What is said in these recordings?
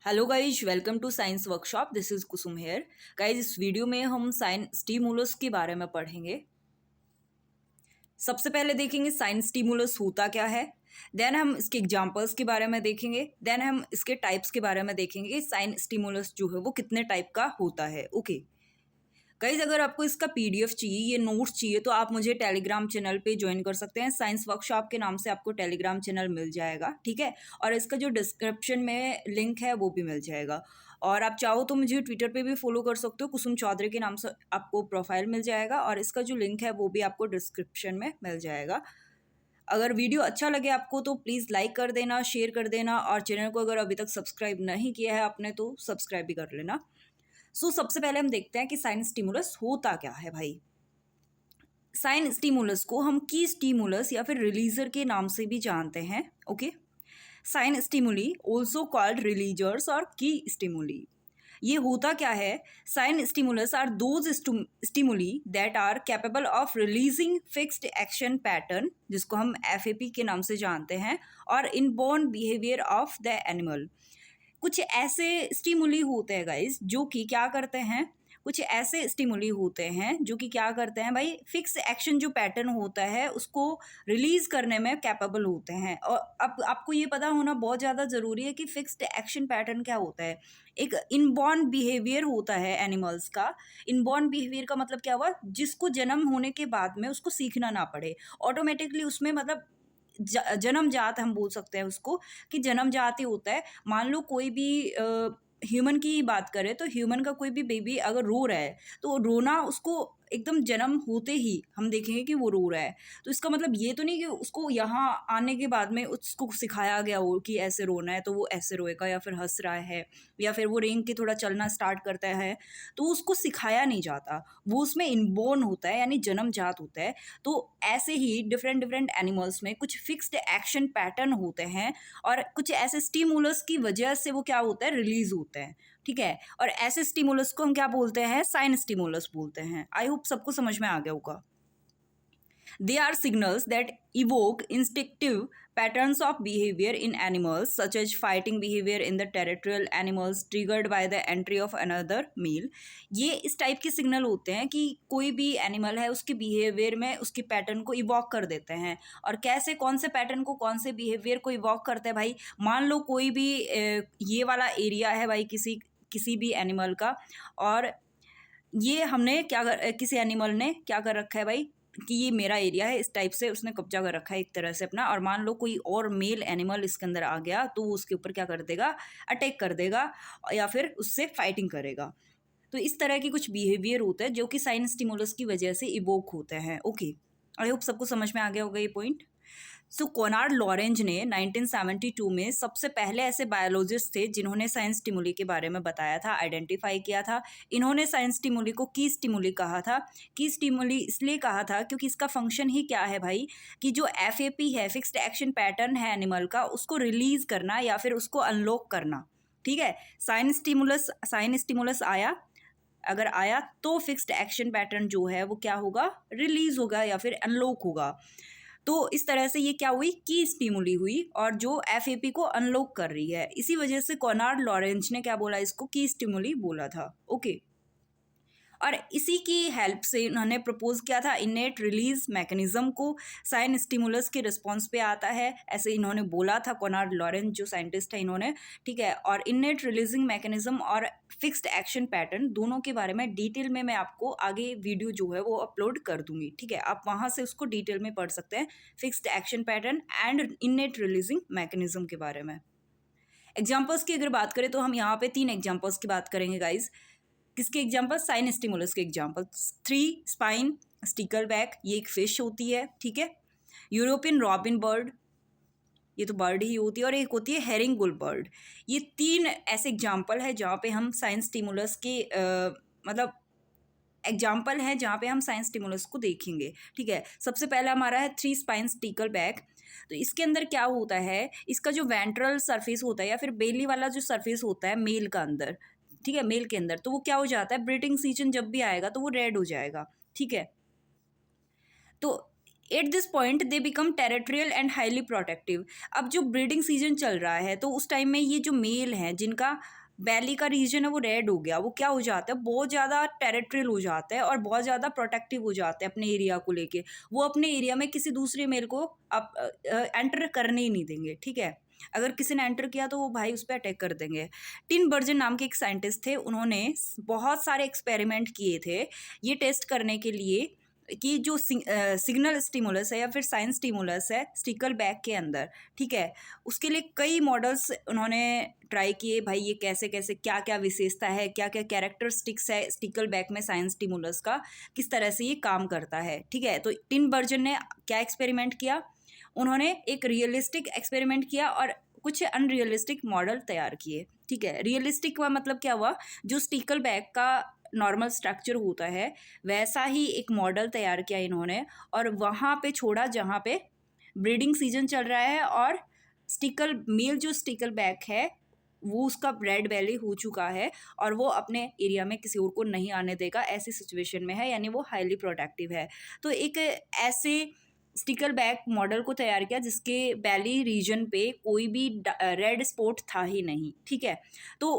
Hello guys, welcome to science workshop. This is Kusum here. Guys, इस video में हम sign stimulus के बारे में पढ़ेंगे। सबसे पहले देखेंगे साइन स्टिमुलस होता क्या है। देन हम इसके एग्जांपल्स के बारे में देखेंगे। देन हम इसके टाइप्स के बारे में देखेंगे कि साइन स्टिमुलस जो है वो कितने टाइप का होता है। ओके गाइज, अगर आपको इसका पीडीएफ चाहिए, ये नोट्स चाहिए, तो आप मुझे टेलीग्राम चैनल पे ज्वाइन कर सकते हैं। साइंस वर्कशॉप के नाम से आपको टेलीग्राम चैनल मिल जाएगा, ठीक है। और इसका जो डिस्क्रिप्शन में लिंक है वो भी मिल जाएगा। और आप चाहो तो मुझे ट्विटर पे भी फॉलो कर सकते हो, कुसुम चौधरी के नाम से आपको प्रोफाइल मिल जाएगा। और इसका जो लिंक है वो भी आपको डिस्क्रिप्शन में मिल जाएगा। अगर वीडियो अच्छा लगे आपको तो प्लीज़ लाइक कर देना, शेयर कर देना, और चैनल को अगर अभी तक सब्सक्राइब नहीं किया है आपने तो सब्सक्राइब भी कर लेना। सबसे पहले हम देखते हैं कि साइन स्टिमुलस होता क्या है भाई। साइन स्टिमुलस को हम की स्टिमुलस या फिर रिलीजर के नाम से भी जानते हैं। Okay, sign stimuli also called releasers और की स्टिमुली। ये होता क्या है? Sign stimulus are those stimuli that are capable of releasing fixed action pattern, जिसको हम एफएपी के नाम से जानते हैं, और inborn behaviour of the animal. कुछ ऐसे स्टिमुली होते हैं गाइस जो कि क्या करते हैं, कुछ ऐसे स्टिमुली होते हैं जो कि क्या करते हैं भाई, फिक्स एक्शन जो पैटर्न होता है उसको रिलीज करने में कैपेबल होते हैं। और अब आपको ये पता होना बहुत ज़्यादा ज़रूरी है कि फिक्स्ड एक्शन पैटर्न क्या होता है। एक इनबॉर्न बिहेवियर होता है एनिमल्स का। इनबॉर्न बिहेवियर का मतलब क्या हुआ, जिसको जन्म होने के बाद में उसको सीखना ना पड़े, ऑटोमेटिकली उसमें मतलब जन्मजात हम बोल सकते हैं उसको, कि जन्मजात ही होता है। मान लो कोई भी ह्यूमन की बात करें तो ह्यूमन का कोई भी बेबी अगर रो रहा है तो रोना उसको एकदम जन्म होते ही हम देखेंगे कि वो रो रहा है। तो इसका मतलब ये तो नहीं कि उसको यहाँ आने के बाद में उसको सिखाया गया हो कि ऐसे रोना है तो वो ऐसे रोएगा, या फिर हंस रहा है, या फिर वो रेंग के थोड़ा चलना स्टार्ट करता है तो उसको सिखाया नहीं जाता, वो उसमें इनबोर्न होता है, यानी जन्मजात होता है। तो ऐसे ही डिफरेंट डिफरेंट एनिमल्स में कुछ फिक्स्ड एक्शन पैटर्न होते हैं, और कुछ ऐसे स्टिमुलस की वजह से वो क्या होता है, रिलीज होता है, ठीक है। और ऐसे स्टिमुलस को हम क्या बोलते हैं, साइन स्टिमुलस बोलते हैं। आई होप सबको समझ में आ गया होगा। They are signals that evoke instinctive patterns of behavior in animals, such as fighting behavior in the territorial animals triggered by the entry of another male. ये इस टाइप के सिग्नल होते हैं कि कोई भी एनिमल है उसके बिहेवियर में उसके पैटर्न को इवॉक कर देते हैं। और कैसे, कौन से पैटर्न को, कौन से बिहेवियर को इवॉक करते हैं भाई। मान लो कोई भी ये वाला एरिया है भाई किसी भी एनिमल का, और ये हमने किसी एनिमल ने क्या कर रखा है भाई, कि ये मेरा एरिया है, इस टाइप से उसने कब्जा कर रखा है एक तरह से अपना। और मान लो कोई और मेल एनिमल इसके अंदर आ गया तो वो उसके ऊपर क्या कर देगा, अटैक कर देगा, या फिर उससे फाइटिंग करेगा। तो इस तरह की कुछ बिहेवियर होता है जो कि साइन स्टिमुलस की वजह से इवोक होते हैं। ओके, आई होप सबको समझ में आ गया होगा ये पॉइंट। कोनार्ड लॉरेंज ने 1972 में सबसे पहले ऐसे बायोलॉजिस्ट थे जिन्होंने साइंस स्टिमुली के बारे में बताया था, आइडेंटिफाई किया था। इन्होंने साइंस स्टिमुली को की स्टिमुली कहा था। की स्टिमुली इसलिए कहा था क्योंकि इसका फंक्शन ही क्या है भाई, कि जो एफएपी है, फिक्स्ड एक्शन पैटर्न है एनिमल का, उसको रिलीज करना या फिर उसको अनलॉक करना, ठीक है। साइन स्टिमुलस आया, अगर आया तो फिक्स्ड एक्शन पैटर्न जो है वो क्या होगा, रिलीज होगा या फिर अनलॉक होगा। तो इस तरह से ये क्या हुई, की स्टिमुली हुई, और जो एफएपी को अनलॉक कर रही है। इसी वजह से कोनार्ड लॉरेंज ने क्या बोला, इसको की स्टिमुली बोला था। ओके, और इसी की हेल्प से उन्होंने प्रपोज किया था इनेट रिलीज मैकेनिज्म को। साइन स्टिमुलस के रिस्पॉन्स पे आता है, ऐसे इन्होंने बोला था कोनार्ड लॉरेंज जो साइंटिस्ट है इन्होंने, ठीक है। और इनेट रिलीजिंग मैकेनिज्म और फिक्स्ड एक्शन पैटर्न दोनों के बारे में डिटेल में मैं आपको आगे वीडियो जो है वो अपलोड कर दूंगी, ठीक है। आप वहाँ से उसको डिटेल में पढ़ सकते हैं, fixed action pattern and इनेट releasing mechanism के बारे में। एग्जाम्पल्स की अगर बात करें तो हम यहाँ पे 3 एग्जाम्पल्स की बात करेंगे गाइज। किसके एग्जाम्पल, साइन स्टिमुलस के एग्जाम्पल। 3 स्पाइन स्टिकलबैक, ये एक फिश होती है, ठीक है। यूरोपियन रॉबिन बर्ड, ये तो बर्ड ही होती है, और एक होती है हेरिंग गुल बर्ड। ये 3 ऐसे एग्जाम्पल है जहाँ पे हम साइन स्टिमुलस के मतलब एग्जाम्पल हैं जहाँ पे हम साइन स्टिमुलस को देखेंगे, ठीक है। सबसे पहला हमारा है 3 स्पाइन स्टिकलबैक। तो इसके अंदर क्या होता है, इसका जो वेंट्रल सरफेस होता है या फिर बेली वाला जो सरफेस होता है मेल का अंदर, ठीक है, मेल के अंदर, तो वो क्या हो जाता है, ब्रीडिंग सीजन जब भी आएगा तो वो रेड हो जाएगा, ठीक है। तो at this point they become territorial and highly protective. अब जो ब्रीडिंग सीजन चल रहा है तो उस टाइम में ये जो मेल हैं जिनका बैली का रीजन है वो रेड हो गया, वो क्या हो जाता है, बहुत ज़्यादा टेरिटोरियल हो जाता है और बहुत ज़्यादा प्रोटेक्टिव हो जाता है अपने एरिया को लेके। वो अपने एरिया में किसी दूसरे मेल को अब एंटर करने ही नहीं देंगे, ठीक है। अगर किसी ने एंटर किया तो वो भाई उस पर अटैक कर देंगे। टिन बर्जन नाम के एक साइंटिस्ट थे, उन्होंने बहुत सारे एक्सपेरिमेंट किए थे ये टेस्ट करने के लिए कि जो सिग्नल स्टिमुलस है या फिर साइंस स्टिमुलस है स्टिकल बैग के अंदर, ठीक है, उसके लिए कई मॉडल्स उन्होंने ट्राई किए। भाई ये कैसे कैसे क्या क्या विशेषता है, क्या क्या कैरेक्टरिस्टिक्स है स्टिकल बैग में साइंस स्टिमुलस का, किस तरह से ये काम करता है, ठीक है। तो टिन बर्जन ने क्या एक्सपेरिमेंट किया, उन्होंने एक रियलिस्टिक एक्सपेरिमेंट किया और कुछ अनरियलिस्टिक मॉडल तैयार किए, ठीक है। रियलिस्टिक का मतलब क्या हुआ, जो स्टिकल बैग का नॉर्मल स्ट्रक्चर होता है वैसा ही एक मॉडल तैयार किया इन्होंने और वहाँ पे छोड़ा जहाँ पे ब्रीडिंग सीजन चल रहा है और स्टिकल मेल जो स्टिकल बैग है वो उसका रेड बेली हो चुका है और वो अपने एरिया में किसी और को नहीं आने देगा, ऐसी सिचुएशन में है, यानी वो हाईली प्रोटेक्टिव है। तो एक ऐसे स्टिकल बैग मॉडल को तैयार किया जिसके बैली रीजन पे कोई भी रेड स्पॉट था ही नहीं, ठीक है। तो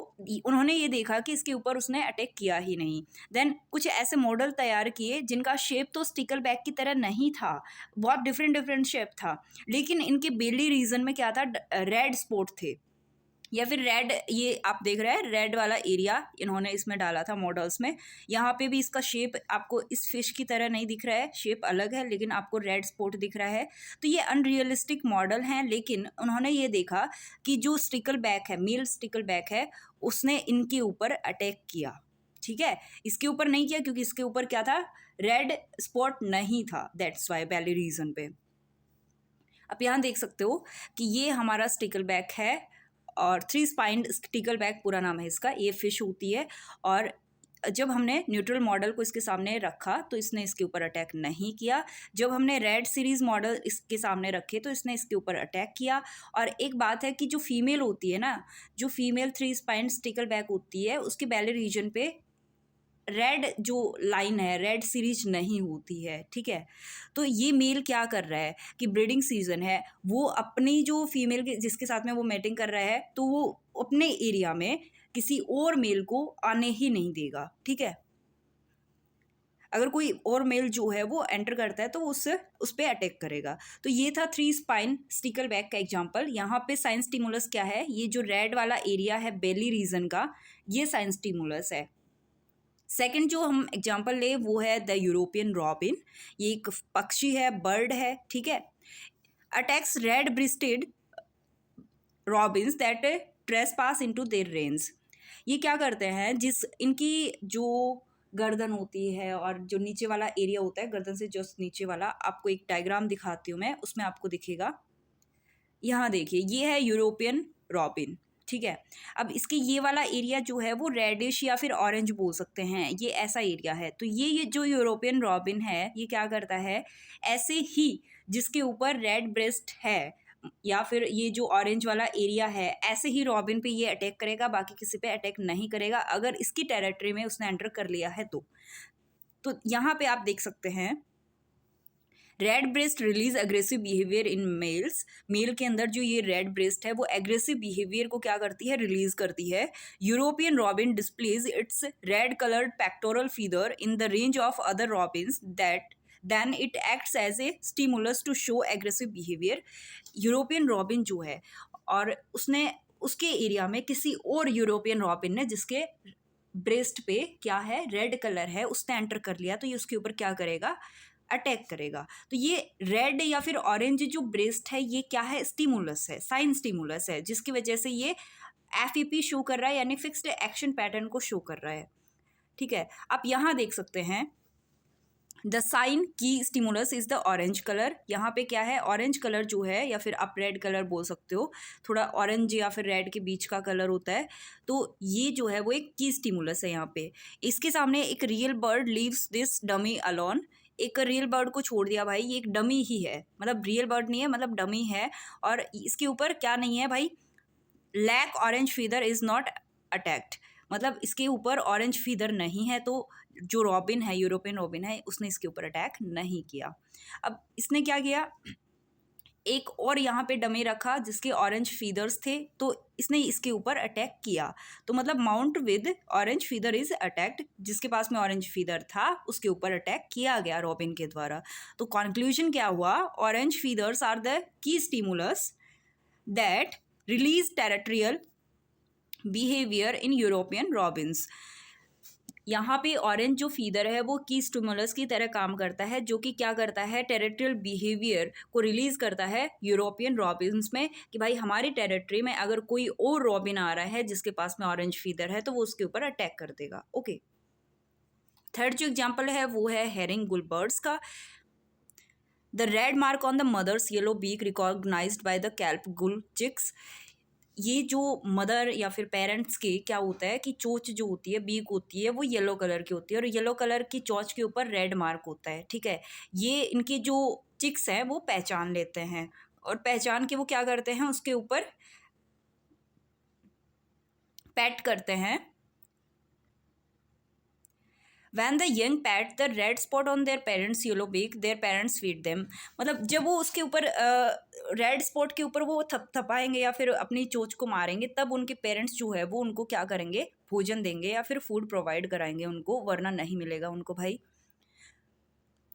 उन्होंने ये देखा कि इसके ऊपर उसने अटैक किया ही नहीं। देन कुछ ऐसे मॉडल तैयार किए जिनका शेप तो स्टिकल बैग की तरह नहीं था, बहुत डिफरेंट डिफरेंट शेप था, लेकिन इनके बेली रीजन में क्या था, रेड स्पॉट थे या फिर रेड, ये आप देख रहे हैं रेड वाला एरिया इन्होंने इसमें डाला था मॉडल्स में। यहाँ पे भी इसका शेप आपको इस फिश की तरह नहीं दिख रहा है, शेप अलग है लेकिन आपको रेड स्पॉट दिख रहा है। तो ये अनरियलिस्टिक मॉडल हैं, लेकिन उन्होंने ये देखा कि जो स्टिकल बैक है, मेल स्टिकल बैक है, उसने इनके ऊपर अटैक किया, ठीक है। इसके ऊपर नहीं किया क्योंकि इसके ऊपर क्या था, रेड स्पॉट नहीं था, दैट्स वाई बैली रीजन पे। अब यहाँ देख सकते हो कि ये हमारा स्टिकल बैक है और 3 स्पाइन्ड स्टिकल बैग पूरा नाम है इसका, ये फिश होती है। और जब हमने न्यूट्रल मॉडल को इसके सामने रखा तो इसने इसके ऊपर अटैक नहीं किया। जब हमने रेड सीरीज मॉडल इसके सामने रखे तो इसने इसके ऊपर अटैक किया। और एक बात है कि जो फीमेल होती है ना, जो फीमेल 3 स्पाइन्ड स्टिकल बैग होती है उसके बेली रीजन पे रेड जो लाइन है, रेड सीरीज नहीं होती है, ठीक है। तो ये मेल क्या कर रहा है कि ब्रीडिंग सीजन है, वो अपनी जो फीमेल के जिसके साथ में वो मैटिंग कर रहा है तो वो अपने एरिया में किसी और मेल को आने ही नहीं देगा, ठीक है। अगर कोई और मेल जो है वो एंटर करता है तो उस पर अटैक करेगा। तो ये था 3 स्पाइन स्टिकल बैग का एग्जाम्पल। यहाँ पे साइंस स्टिमुलस क्या है, ये जो रेड वाला एरिया है बेली रीजन का, ये साइंस स्टिमुलस है। सेकंड जो हम एग्जांपल ले वो है द यूरोपियन रॉबिन। ये एक पक्षी है, बर्ड है, ठीक है। Attacks red rested Robins that trespass into their range. ये क्या करते हैं, जिस इनकी जो गर्दन होती है और जो नीचे वाला एरिया होता है, गर्दन से जस्ट नीचे वाला, आपको एक डायग्राम दिखाती हूँ मैं, उसमें आपको दिखेगा। यहाँ देखिए, ये है यूरोपियन रॉबिन, ठीक है। अब इसके ये वाला एरिया जो है वो रेडिश या फिर ऑरेंज बोल सकते हैं, ये ऐसा एरिया है। तो ये जो यूरोपियन रॉबिन है ये क्या करता है, ऐसे ही जिसके ऊपर रेड ब्रेस्ट है या फिर ये जो ऑरेंज वाला एरिया है, ऐसे ही रॉबिन पे ये अटैक करेगा, बाकी किसी पे अटैक नहीं करेगा अगर इसकी टेरिटरी में उसने एंटर कर लिया है तो यहाँ पे आप देख सकते हैं red breast release aggressive behaviour in males. Male के अंदर जो ये रेड ब्रेस्ट है वो एग्रेसिव बिहेवियर को क्या करती है, रिलीज करती है। European robin displays its red coloured pectoral feather in the range of other robins that then it acts as a stimulus to show aggressive behaviour. European robin जो है और उसने उसके एरिया में किसी और यूरोपियन रॉबिन ने जिसके ब्रेस्ट पे क्या है, रेड कलर है, उसने एंटर कर लिया तो ये उसके ऊपर क्या करेगा, अटैक करेगा। तो ये रेड या फिर ऑरेंज जो ब्रेस्ट है ये क्या है, स्टिमुलस है, साइन स्टिमुलस है, जिसकी वजह से ये एफईपी शो कर रहा है, यानी फिक्स्ड एक्शन पैटर्न को शो कर रहा है, ठीक है। आप यहाँ देख सकते हैं द साइन की stimulus is the orange colour. यहाँ पे क्या है, ऑरेंज कलर जो है या फिर आप रेड कलर बोल सकते हो, थोड़ा ऑरेंज या फिर रेड के बीच का कलर होता है। तो ये जो है वो एक की स्टिमुलस है यहाँ पे। इसके सामने एक real bird leaves this dummy alone. एक रियल बर्ड को छोड़ दिया भाई, ये एक डमी ही है, मतलब रियल बर्ड नहीं है, मतलब डमी है। और इसके ऊपर क्या नहीं है भाई, lack orange feather is not attacked, मतलब इसके ऊपर ऑरेंज फीदर नहीं है, तो जो रॉबिन है, यूरोपियन रॉबिन है, उसने इसके ऊपर अटैक नहीं किया। अब इसने क्या किया, एक और यहाँ पे डमी रखा जिसके ऑरेंज फीदर्स थे, तो इसने इसके ऊपर अटैक किया। तो मतलब mount with orange feather is attacked, जिसके पास में ऑरेंज फीदर था उसके ऊपर अटैक किया गया रॉबिन के द्वारा। तो कंक्लूजन क्या हुआ, orange feathers are the key stimulus that release territorial behaviour in European robins. यहाँ पे ऑरेंज जो फीदर है वो की स्टिमुलस की तरह काम करता है, जो कि क्या करता है, टेरिटोरियल बिहेवियर को रिलीज करता है यूरोपियन रॉबिन्स में, कि भाई हमारी टेरिटरी में अगर कोई और रॉबिन आ रहा है जिसके पास में ऑरेंज फीदर है तो वो उसके ऊपर अटैक कर देगा। ओके, थर्ड जो एग्जाम्पल है वो है हेरिंग गुलबर्ड्स का। The red mark on the mother's yellow beak recognised by the kelp gull chicks. ये जो मदर या फिर पेरेंट्स के क्या होता है कि चोंच जो होती है, बीक होती है, वो येलो कलर की होती है और येलो कलर की चोंच के ऊपर रेड मार्क होता है। ठीक है, ये इनकी जो चिक्स हैं वो पहचान लेते हैं और पहचान के वो क्या करते हैं, उसके ऊपर पैट करते हैं। When the young pat the red spot on their parents' yellow beak, their parents feed them। मतलब जब वो उसके ऊपर रेड स्पॉट के ऊपर वो थपथपाएंगे या फिर अपनी चोंच को मारेंगे, तब उनके पेरेंट्स जो है वो उनको क्या करेंगे, भोजन देंगे या फिर फूड प्रोवाइड कराएंगे उनको, वरना नहीं मिलेगा उनको भाई।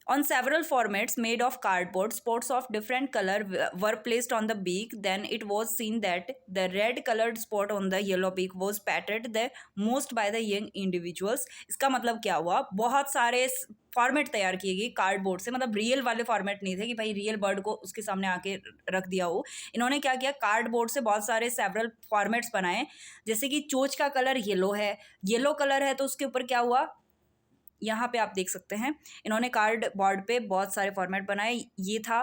On several formats made of cardboard, spots of different color were placed on the beak. Then it was seen that the red-colored spot on the yellow beak was patted the most by the young individuals। इसका मतलब क्या हुआ, बहुत सारे format तैयार किए गए cardboard से, मतलब रियल वाले फॉर्मेट नहीं थे कि भाई रियल बर्ड को उसके सामने आके रख दिया हो। इन्होंने क्या किया, कार्डबोर्ड से बहुत सारे सेवरल फॉर्मेट्स बनाए। जैसे कि चोंच का कलर येलो है, येलो कलर है तो उसके ऊपर क्या हुआ, यहाँ पे आप देख सकते हैं इन्होंने कार्ड बोर्ड पे बहुत सारे फॉर्मेट बनाए। ये था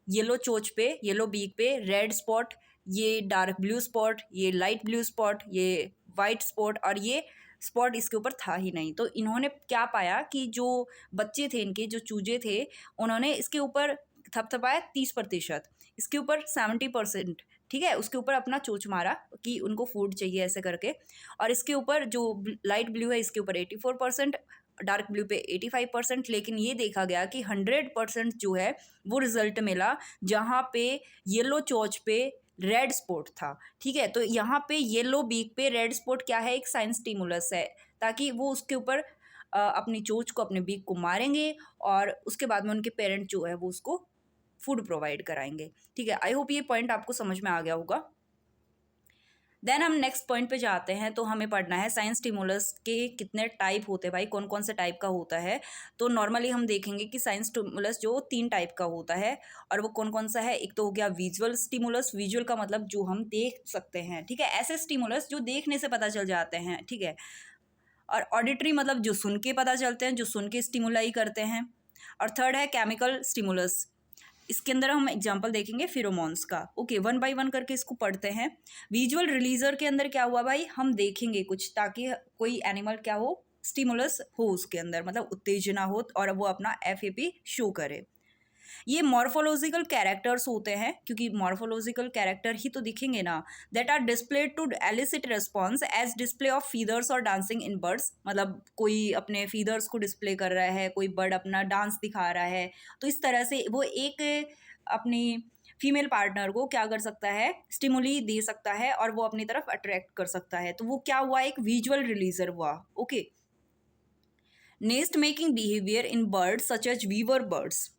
येलो चोंच पे, येलो बीक पे रेड स्पॉट, ये डार्क ब्लू स्पॉट, ये लाइट ब्लू स्पॉट, ये वाइट स्पॉट और ये स्पॉट इसके ऊपर था ही नहीं। तो इन्होंने क्या पाया कि जो बच्चे थे, इनके जो चूजे थे, उन्होंने इसके ऊपर थपथपाया 30%, इसके ऊपर 70%, ठीक है, उसके ऊपर अपना चोंच मारा कि उनको फूड चाहिए ऐसे करके। और इसके ऊपर जो लाइट ब्लू है इसके ऊपर 84%, डार्क ब्लू पे 85%। लेकिन ये देखा गया कि 100% जो है वो रिजल्ट मिला जहाँ पे येलो चोंच पे रेड स्पॉट था। ठीक है, तो यहाँ पे येलो बीक पे रेड स्पॉट क्या है, एक साइंस स्टिमुलस है, ताकि वो उसके ऊपर अपनी चोंच को, अपने बीक को मारेंगे और उसके बाद में उनके पेरेंट जो है वो उसको फूड प्रोवाइड कराएंगे। ठीक है, आई होप ये पॉइंट आपको समझ में आ गया होगा। देन हम नेक्स्ट पॉइंट पे जाते हैं, तो हमें पढ़ना है साइंस स्टिमुलस के कितने टाइप होते हैं भाई, कौन कौन से टाइप का होता है। तो नॉर्मली हम देखेंगे कि साइंस स्टिमुलस जो 3 टाइप का होता है, और वो कौन कौन सा है। एक तो हो गया विजुअल स्टिमुलस, विजुअल का मतलब जो हम देख सकते हैं, ठीक है, ऐसे स्टिमुलस जो देखने से पता चल जाते हैं, ठीक है। और ऑडिटरी मतलब जो सुन के पता चलते हैं, जो सुन के स्टिमुलाई करते हैं। और थर्ड है केमिकल स्टिमुलस, इसके अंदर हम एग्जांपल देखेंगे फिरोमोन्स का। ओके, 1 बाय 1 करके इसको पढ़ते हैं। विजुअल रिलीजर के अंदर क्या हुआ भाई, हम देखेंगे कुछ ताकि कोई एनिमल क्या हो, स्टिमुलस हो उसके अंदर, मतलब उत्तेजना हो और वो अपना एफएपी शो करे। ये मॉर्फोलॉजिकल कैरेक्टर्स होते हैं, क्योंकि मॉर्फोलॉजिकल कैरेक्टर ही तो दिखेंगे ना, that are displayed to elicit response as display of feathers और डांसिंग इन बर्ड्स। मतलब कोई अपने फीदर्स को डिस्प्ले कर रहा है, कोई बर्ड अपना डांस दिखा रहा है, तो इस तरह से वो एक अपनी फीमेल पार्टनर को क्या कर सकता है, स्टिमुली दे सकता है और वो अपनी तरफ अट्रैक्ट कर सकता है। तो वो क्या हुआ, एक विजुअल रिलीजर हुआ। Okay, nest making behaviour in birds such as weaver birds.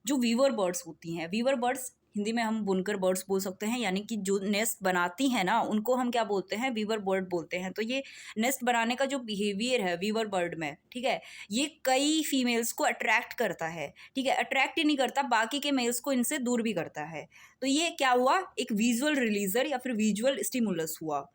जो वीवर बर्ड्स होती हैं, वीवर बर्ड्स हिंदी में हम बुनकर बर्ड्स बोल सकते हैं, यानी कि जो नेस्ट बनाती हैं ना, उनको हम क्या बोलते हैं, वीवर बर्ड बोलते हैं। तो ये नेस्ट बनाने का जो बिहेवियर है वीवर बर्ड में, ठीक है, ये कई फीमेल्स को अट्रैक्ट करता है। ठीक है, अट्रैक्ट ही नहीं करता, बाकी के मेल्स को इनसे दूर भी करता है। तो ये क्या हुआ, एक विजुअल रिलीजर या फिर विजुअल स्टिमुलस हुआ।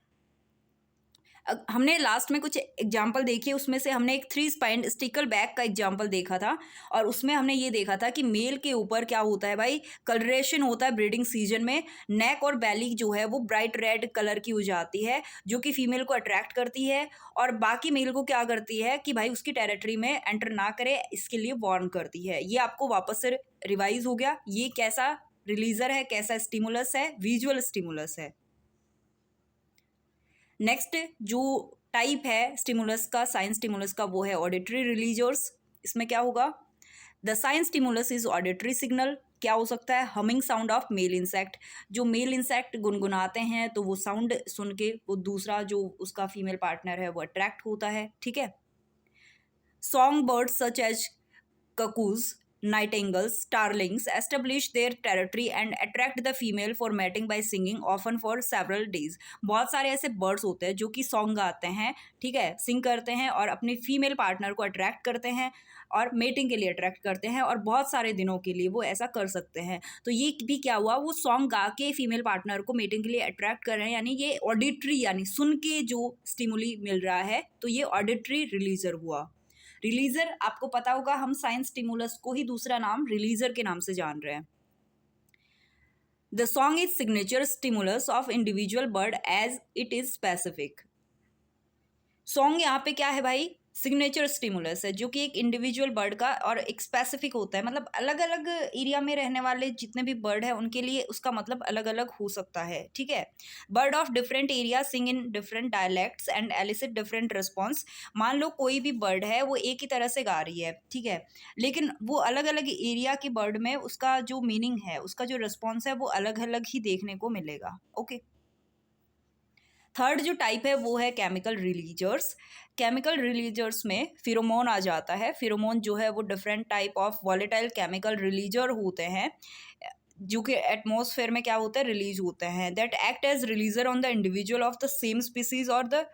हमने लास्ट में कुछ एग्जाम्पल देखिए, उसमें से हमने एक 3 स्पाइन्ड स्टिकल बैक का एग्जाम्पल देखा था, और उसमें हमने ये देखा था कि मेल के ऊपर क्या होता है भाई, कलरेशन होता है ब्रीडिंग सीजन में। नेक और बैली जो है वो ब्राइट रेड कलर की हो जाती है, जो कि फीमेल को अट्रैक्ट करती है और बाकी मेल को क्या करती है कि भाई उसकी टेरिटरी में एंटर ना करे, इसके लिए वार्न करती है। ये आपको वापस से रिवाइज हो गया, ये कैसा रिलीजर है, कैसा स्टिमुलस है, विजुअल स्टिमुलस है। नेक्स्ट जो टाइप है स्टिमुलस का, साइन स्टिमुलस का, वो है ऑडिटरी रिलीजर्स। इसमें क्या होगा, the sign stimulus is auditory signal. क्या हो सकता है, humming sound of male insect, जो मेल इंसेक्ट गुनगुनाते हैं तो वो साउंड सुन के वो दूसरा जो उसका फीमेल पार्टनर है वो अट्रैक्ट होता है, ठीक है। Song birds such as cuckoos, nightingales, starlings establish their territory and attract the female for mating by singing often for several days। बहुत सारे ऐसे बर्ड्स होते हैं जो कि सॉन्ग गाते हैं, ठीक है, सिंग करते हैं और अपने फीमेल पार्टनर को अट्रैक्ट करते हैं और मेटिंग के लिए अट्रैक्ट करते हैं और बहुत सारे दिनों के लिए वो ऐसा कर सकते हैं। तो ये भी क्या हुआ, वो सॉन्ग गा के फीमेल पार्टनर को मेटिंग के लिए अट्रैक्ट कर रहे हैं, यानी ये ऑडिटरी यानी सुन के जो स्टिमुली मिल रहा है, तो ये ऑडिटरी रिलीजर हुआ। रिलीजर आपको पता होगा, हम साइंस स्टिमुलस को ही दूसरा नाम रिलीजर के नाम से जान रहे हैं। The song is signature stimulus of individual bird as it is specific. Song यहाँ पे क्या है भाई, सिग्नेचर स्टिमुलस है जो कि एक इंडिविजुअल बर्ड का और एक स्पेसिफिक होता है, मतलब अलग अलग एरिया में रहने वाले जितने भी बर्ड हैं उनके लिए उसका मतलब अलग अलग हो सकता है, ठीक है। Bird of different area sing in different dialects and elicit different response. मान लो कोई भी बर्ड है वो एक ही तरह से गा रही है, ठीक है, लेकिन वो अलग अलग एरिया के बर्ड में उसका जो मीनिंग है, उसका जो रिस्पॉन्स है वो अलग अलग ही देखने को मिलेगा, ओके। थर्ड जो टाइप है वो है केमिकल रिलीजर्स। केमिकल रिलीजर्स में फिरोमोन आ जाता है। फिरोमोन जो है वो different type of volatile chemical releaser होते हैं जो कि एटमॉस्फेयर में क्या होता है, रिलीज होते हैं, that act as releaser on the individual of the same species और द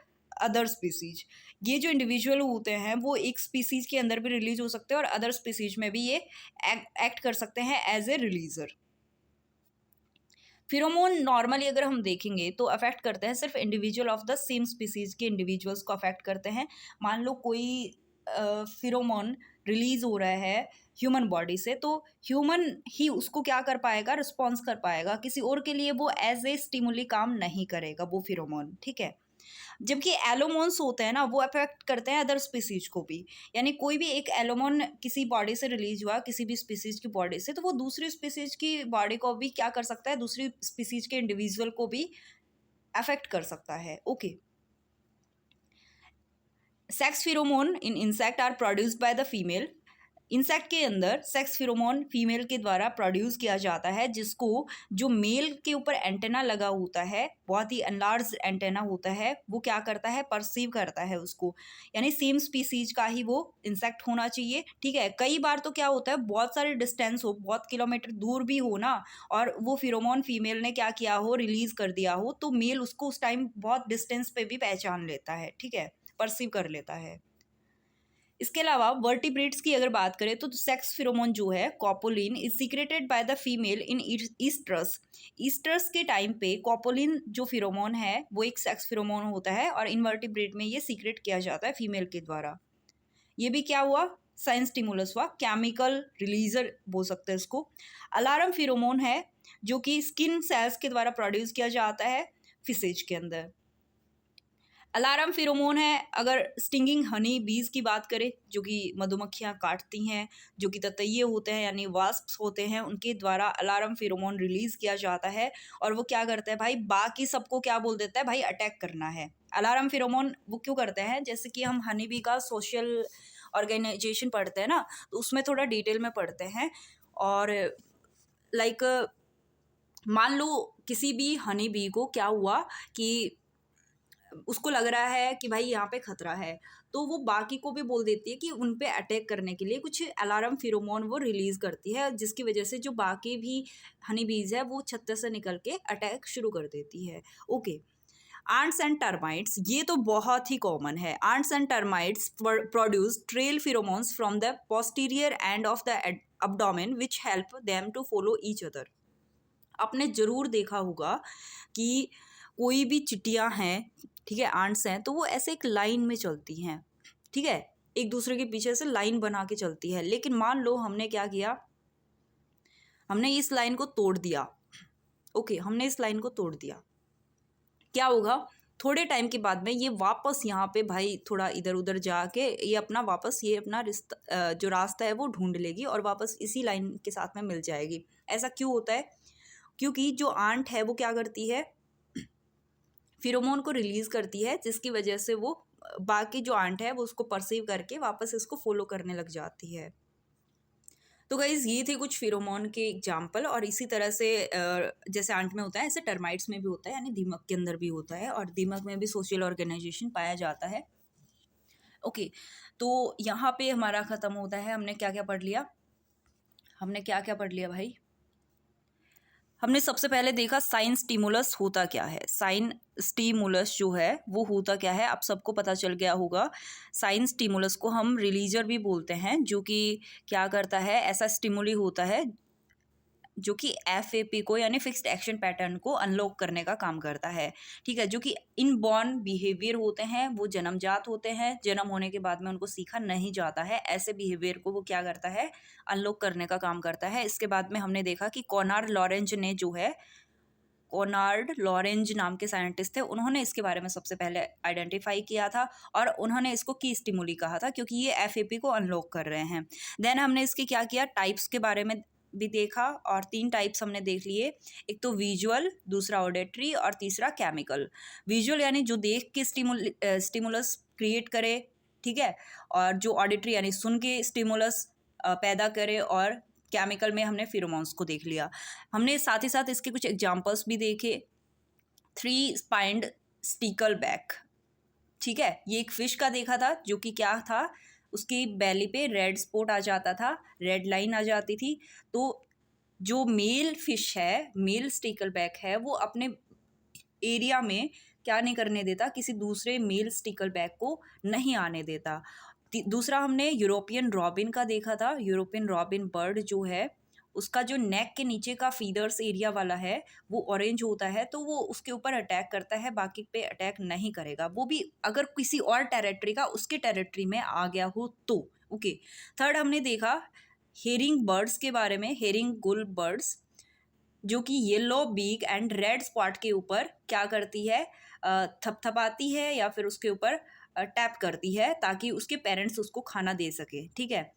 अदर स्पीसीज। ये जो इंडिविजुअल होते हैं वो एक स्पीसीज के अंदर भी रिलीज हो सकते हैं और अदर स्पीसीज में भी ये एक्ट कर सकते हैं एज ए रिलीजर। फिरोमोन नॉर्मली अगर हम देखेंगे तो अफेक्ट करते हैं सिर्फ individual of the same species के इंडिविजुअल्स को अफेक्ट करते हैं। मान लो कोई फिरोमोन रिलीज हो रहा है ह्यूमन बॉडी से, तो ह्यूमन ही उसको क्या कर पाएगा, रिस्पॉन्स कर पाएगा, किसी और के लिए वो एज ए स्टिमुली काम नहीं करेगा वो फिरोमोन, ठीक है। जबकि एलोमोन्स होते हैं ना वो अफेक्ट करते हैं अदर स्पीसीज को भी, यानी कोई भी एक एलोमोन किसी बॉडी से रिलीज हुआ किसी भी स्पीसीज की बॉडी से, तो वो दूसरी स्पीसीज की बॉडी को भी क्या कर सकता है, दूसरी स्पीसीज के इंडिविजुअल को भी अफेक्ट कर सकता है, okay. Sex pheromone in insect are produced by the female. Insect के अंदर सेक्स फिरोमोन फीमेल के द्वारा प्रोड्यूस किया जाता है, जिसको जो मेल के ऊपर एंटेना लगा होता है, बहुत ही एनलार्ज एंटेना होता है, वो क्या करता है, परसीव करता है उसको, यानी सेम स्पीसीज का ही वो इंसेक्ट होना चाहिए, ठीक है। कई बार तो क्या होता है, बहुत सारे डिस्टेंस हो, बहुत किलोमीटर दूर भी हो ना, और वो फिरोमोन फीमेल ने क्या किया हो, रिलीज कर दिया हो, तो मेल उसको उस टाइम बहुत डिस्टेंस पे भी पहचान लेता है, ठीक है, परसीव कर लेता है। इसके अलावा वर्टिब्रेट्स की अगर बात करें तो सेक्स फिरोमोन जो है copulin is secreted by the female in oestrus. Oestrus के टाइम पे कॉपोलिन जो फिरोमोन है वो एक सेक्स फिरोमोन होता है और इनवर्टिब्रेट में ये सीक्रेट किया जाता है फीमेल के द्वारा। ये भी क्या हुआ, साइन स्टिमुलस हुआ, केमिकल रिलीजर बोल सकते हैं इसको। अलार्म फिरोमोन है जो कि स्किन सेल्स के द्वारा प्रोड्यूस किया जाता है फिशेज के अंदर। अलार्म फिरोमोन है अगर स्टिंगिंग हनी बीज की बात करें, जो कि मधुमक्खियाँ काटती हैं, जो कि ततैये होते हैं यानी वास्प्स होते हैं, उनके द्वारा अलार्म फिरोमोन रिलीज किया जाता है और वो क्या करता है भाई, बाकी सबको क्या बोल देता है भाई, अटैक करना है। अलार्म फिरोमोन वो क्यों करते हैं, जैसे कि हम हनी बी का सोशल ऑर्गेनाइजेशन पढ़ते हैं ना, तो उसमें थोड़ा डिटेल में पढ़ते हैं। और लाइक मान लो किसी भी हनी बी को क्या हुआ कि उसको लग रहा है कि भाई यहाँ पे खतरा है, तो वो बाकी को भी बोल देती है कि उन पे अटैक करने के लिए कुछ अलार्म फिरोमोन वो रिलीज करती है, जिसकी वजह से जो बाकी भी हनी बीज है वो छत्ते से निकल के अटैक शुरू कर देती है, ओके। आंट्स एंड टर्माइट्स, ये तो बहुत ही कॉमन है। Ants and termites produce trail pheromones from the posterior end of the abdomen which help them to follow each other. आपने ज़रूर देखा होगा कि कोई भी चिटियाँ हैं, ठीक है, आंट्स हैं, तो वो ऐसे एक लाइन में चलती हैं, ठीक है, एक दूसरे के पीछे से लाइन बना के चलती है। लेकिन मान लो हमने क्या किया, हमने इस लाइन को तोड़ दिया, ओके, हमने इस लाइन को तोड़ दिया, क्या होगा, थोड़े टाइम के बाद में ये वापस यहाँ पे भाई थोड़ा इधर उधर जाके ये अपना वापस ये अपना जो रास्ता है वो ढूंढ लेगी और वापस इसी लाइन के साथ में मिल जाएगी। ऐसा क्यों होता है, क्योंकि जो आंट है वो क्या करती है, फिरोमोन को रिलीज करती है, जिसकी वजह से वो बाकी जो आंट है वो उसको परसीव करके वापस इसको फॉलो करने लग जाती है। तो गाइज ये थे कुछ फेरोमोन के एग्जाम्पल, और इसी तरह से जैसे आंट में होता है ऐसे टर्माइट्स में भी होता है, यानी दीमक के अंदर भी होता है, और दीमक में भी सोशल ऑर्गेनाइजेशन पाया जाता है। ओके, तो यहाँ पे हमारा ख़त्म होता है। हमने क्या क्या पढ़ लिया, हमने क्या क्या पढ़ लिया भाई? हमने सबसे पहले देखा साइन स्टिमुलस होता क्या है। साइन स्टिमुलस जो है वो होता क्या है, आप सबको पता चल गया होगा। साइन स्टिमुलस को हम रिलीजर भी बोलते हैं, जो कि क्या करता है, ऐसा स्टिमुली होता है जो कि एफएपी को यानी फिक्स्ड एक्शन पैटर्न को अनलॉक करने का काम करता है। ठीक है, जो कि इनबॉर्न बिहेवियर होते हैं, वो जन्मजात होते हैं, जन्म होने के बाद में उनको सीखा नहीं जाता है। ऐसे बिहेवियर को वो क्या करता है, अनलॉक करने का काम करता है। इसके बाद में हमने देखा कि कॉनार्ड लॉरेंज ने जो है, कॉनार्ड लॉरेंज नाम के साइंटिस्ट थे, उन्होंने इसके बारे में सबसे पहले आइडेंटिफाई किया था, और उन्होंने इसको की स्टिमुली कहा था, क्योंकि ये एफएपी को अनलॉक कर रहे हैं। देन हमने इसके क्या किया, टाइप्स के बारे में भी देखा, और 3 टाइप्स हमने देख लिए। एक तो विजुअल, दूसरा ऑडिटरी, और तीसरा केमिकल। विजुअल यानी जो देख के स्टिमुलस क्रिएट करे, ठीक है, और जो ऑडिटरी यानी सुन के स्टिमुलस पैदा करे, और केमिकल में हमने फेरोमोन्स को देख लिया। हमने साथ ही साथ इसके कुछ एग्जाम्पल्स भी देखे। 3 स्पाइंड स्टिकल बैक, ठीक है, ये एक फिश का देखा था, जो कि क्या था, उसकी बैली पे रेड स्पॉट आ जाता था, रेड लाइन आ जाती थी। तो जो मेल फिश है, मेल स्टिकल बैक है, वो अपने एरिया में क्या नहीं करने देता, किसी दूसरे मेल स्टिकल बैक को नहीं आने देता। दूसरा हमने यूरोपियन रॉबिन का देखा था। यूरोपियन रॉबिन बर्ड जो है, उसका जो नेक के नीचे का फीदर्स एरिया वाला है वो ऑरेंज होता है, तो वो उसके ऊपर अटैक करता है, बाकी पे अटैक नहीं करेगा, वो भी अगर किसी और टेरिटरी का उसके टेरिटरी में आ गया हो तो। ओके, थर्ड हमने देखा हेरिंग बर्ड्स के बारे में, हेरिंग गुल बर्ड्स, जो कि yellow beak and red spot के ऊपर क्या करती है, थपथपाती है, या फिर उसके ऊपर टैप करती है, ताकि उसके पेरेंट्स उसको खाना दे सके। ठीक है,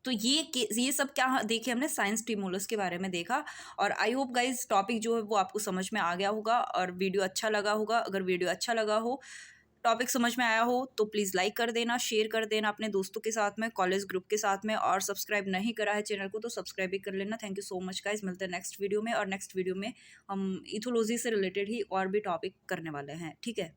तो ये सब क्या देखे हमने, साइंस स्टिमुलस के बारे में देखा। और आई होप गाइज टॉपिक जो है वो आपको समझ में आ गया होगा, और वीडियो अच्छा लगा होगा। अगर वीडियो अच्छा लगा हो, टॉपिक समझ में आया हो, तो प्लीज़ लाइक कर देना, शेयर कर देना अपने दोस्तों के साथ में, कॉलेज ग्रुप के साथ में, और सब्सक्राइब नहीं करा है चैनल को तो सब्सक्राइब भी कर लेना। Thank you so much guys, मिलते हैं नेक्स्ट वीडियो में, और नेक्स्ट वीडियो में हम इथोलॉजी से रिलेटेड ही और भी टॉपिक करने वाले हैं। ठीक है।